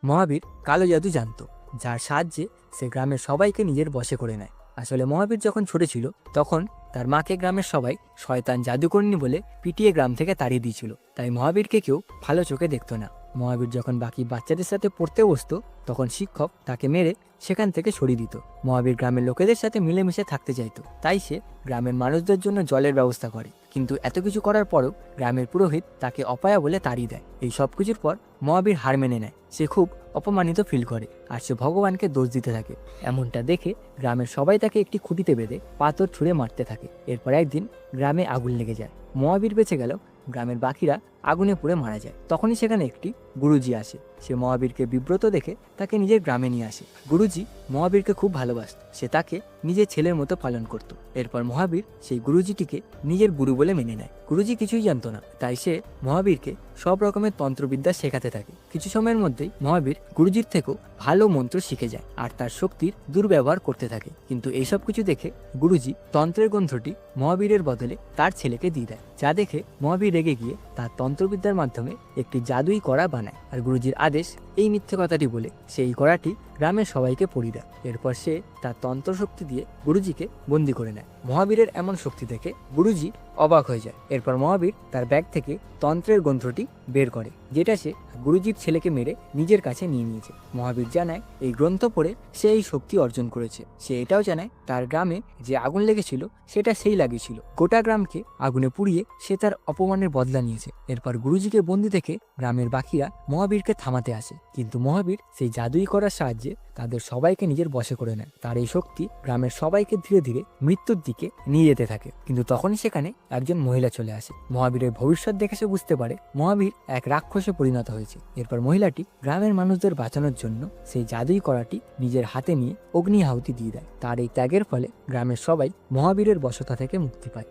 মহাবীর কালো জাদু জানতো, যার সাহায্যে সে গ্রামের সবাইকে নিজের বশে করে নেয়। আসলে মহাবীর যখন ছোট ছিল তখন তার মাকে গ্রামের সবাই শয়তান জাদুকরণী বলে পিটিয়ে গ্রাম থেকে তাড়িয়ে দিয়েছিল। তাই মহাবীরকে কেউ ভালো চোখে দেখতো না। মহাবীর যখন বাকি বাচ্চাদের সাথে পড়তে বসতো তখন শিক্ষক তাকে মেরে সেখান থেকে সরিয়ে দিত। মহাবীর গ্রামের লোকেদের সাথে মিলেমিশে থাকতে চাইতো, তাই সে গ্রামের মানুষদের জন্য জলের ব্যবস্থা করে। কিন্তু এত কিছু করার পরেও গ্রামের পুরোহিত তাকে অপায়া বলে তাড়িয়ে দেয়। এই সব কিছুর পর মহাবীর হার মেনে নেয়। সে খুব অপমানিত ফিল করে আর সে ভগবানকে দোষ দিতে থাকে। এমনটা দেখে গ্রামের সবাই তাকে একটি খুঁটিতে বেঁধে পাথর ছুঁড়ে মারতে থাকে। এরপর একদিন গ্রামে আগুন লেগে যায়। মহাবীর বেঁচে গেল, গ্রামের বাকিরা আগুনে পুড়ে মারা যায়। তখনই সেখানে একটি গুরুজি আসে। সে মহাবীরকে বিব্রত দেখে তাকে নিজের গ্রামে নিয়ে আসে। গুরুজি মহাবীরকে খুব ভালোবাসত, সে তাকে নিজের ছেলের মতো পালন করত। এরপর মহাবীর সেই গুরুজিটিকে নিজের গুরু বলে মেনে নেয়। গুরুজি কিছুই জানতো না, তাই সে মহাবীরকে সব রকমের তন্ত্রবিদ্যা শেখাতে থাকে। কিছু সময়ের মধ্যেই মহাবীর গুরুজির থেকেও ভালো মন্ত্র শিখে যায় আর তার শক্তির দুর্ব্যবহার করতে থাকে। কিন্তু এইসব কিছু দেখে গুরুজি তন্ত্রের গ্রন্থটি মহাবীরের বদলে তার ছেলেকে দিয়ে দেয়, যা দেখে মহাবীর রেগে গিয়ে তার তন্ত্রবিদ্যার মাধ্যমে একটি জাদুই কড়া বানায়। আর গুরুজির আদেশ এই মিথ্যে কথাটি বলে সেই কড়াটি গ্রামের সবাইকে পরিয়ে দেয়। এরপর সে তার তন্ত্র শক্তি দিয়ে গুরুজিকে বন্দি করে নেয়। মহাবীরের এমন শক্তি দেখে গুরুজি অবাক হয়ে যায়। এরপর মহাবীর তার ব্যাগ থেকে তন্ত্রের গ্রন্থটি বের করে, যেটা সে গুরুজির ছেলেকে মেরে নিজের কাছে নিয়ে নিয়েছে। মহাবীর জানায় এই গ্রন্থ পড়ে সে এই শক্তি অর্জন করেছে। সে এটাও জানায় তার গ্রামে যে আগুন লেগেছিল সেটা সেই লাগিয়েছিল। গোটা গ্রামকে আগুনে পুড়িয়ে সে তার অপমানের বদলা নিয়েছে। এরপর গুরুজিকে বন্দি দেখে গ্রামের বাকিরা মহাবীরকে থামাতে আসে, কিন্তু মহাবীর সেই জাদুই করার সাহায্যে তাদের সবাইকে নিজের বশে করে নেয়। তার এই শক্তি গ্রামের সবাইকে ধীরে ধীরে মৃত্যুর দিকে নিয়ে যেতে থাকে। কিন্তু তখনই সেখানে একজন মহিলা চলে আসে। মহাবীরের ভবিষ্যৎ দেখে সে বুঝতে পারে মহাবীর এক রাক্ষসে পরিণত হয়েছে। এরপর মহিলাটি গ্রামের মানুষদের বাঁচানোর জন্য সেই জাদুই করাটি নিজের হাতে নিয়ে অগ্নি আহুতি দিয়ে দেয়। তার এই ত্যাগের ফলে গ্রামের সবাই মহাবীরের বশতা থেকে মুক্তি পায়।